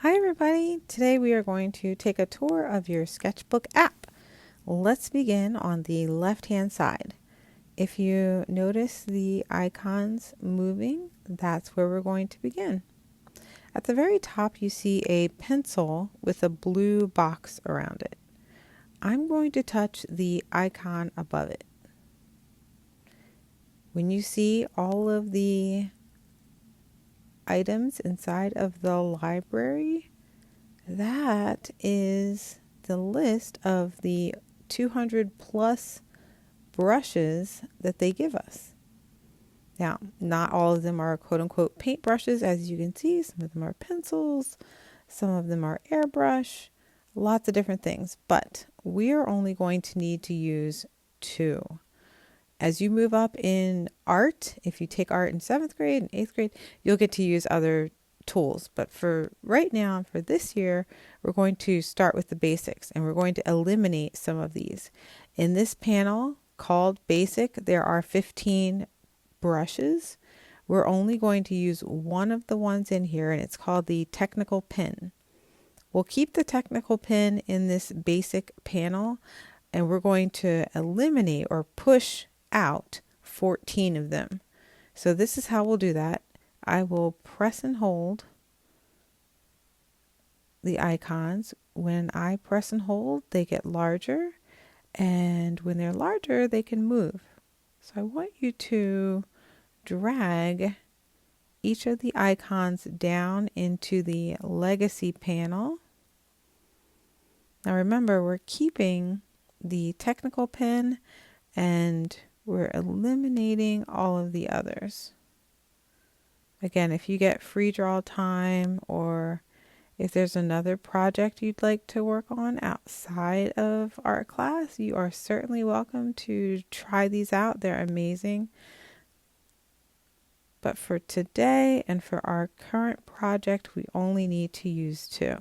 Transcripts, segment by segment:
Hi everybody! Today we are going to take a tour of your sketchbook app. Let's begin on the left hand side. If you notice the icons moving, that's where we're going to begin. At the very top you see a pencil with a blue box around it. I'm going to touch the icon above it. When you see all of the items inside of the library, that is the list of the 200 plus brushes that they give us. Now, not all of them are quote unquote paint brushes, as you can see. Some of them are pencils, some of them are airbrush, lots of different things, but we are only going to need to use 2. As you move up in art, if you take art in 7th grade and 8th grade, you'll get to use other tools. But for right now, for this year, we're going to start with the basics and we're going to eliminate some of these. In this panel called Basic, there are 15 brushes. We're only going to use one of the ones in here, and it's called the technical pen. We'll keep the technical pen in this basic panel, and we're going to eliminate or push out 14 of them. So this is how we'll do that. I will press and hold the icons. When I press and hold, they get larger, and when they're larger, they can move. So I want you to drag each of the icons down into the legacy panel. Now remember, we're keeping the technical pen and we're eliminating all of the others. Again, if you get free draw time, or if there's another project you'd like to work on outside of art class, you are certainly welcome to try these out. They're amazing. But for today and for our current project, we only need to use 2.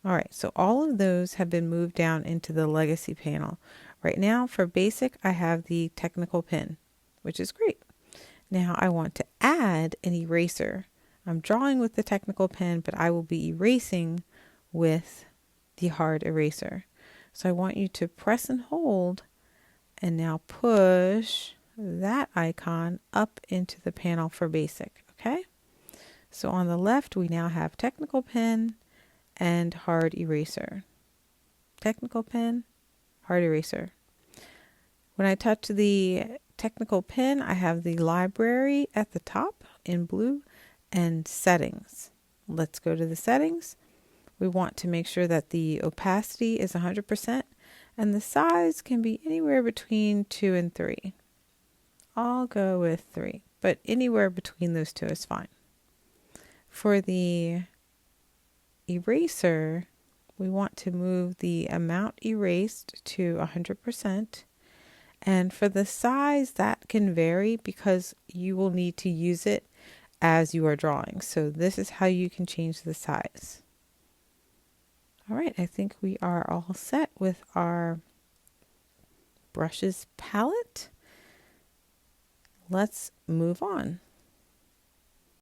All right, so all of those have been moved down into the legacy panel. Right now for basic, I have the technical pen, which is great. Now I want to add an eraser. I'm drawing with the technical pen, but I will be erasing with the hard eraser. So I want you to press and hold and now push that icon up into the panel for basic, okay? So on the left, we now have technical pen and hard eraser. Technical pen, hard eraser. When I touch the technical pen, I have the library at the top in blue and settings. Let's go to the settings. We want to make sure that the opacity is 100% and the size can be anywhere between 2 and 3. I'll go with 3, but anywhere between those 2 is fine. For the eraser, we want to move the amount erased to 100%. And for the size, that can vary because you will need to use it as you are drawing. So this is how you can change the size. All right, I think we are all set with our brushes palette. Let's move on.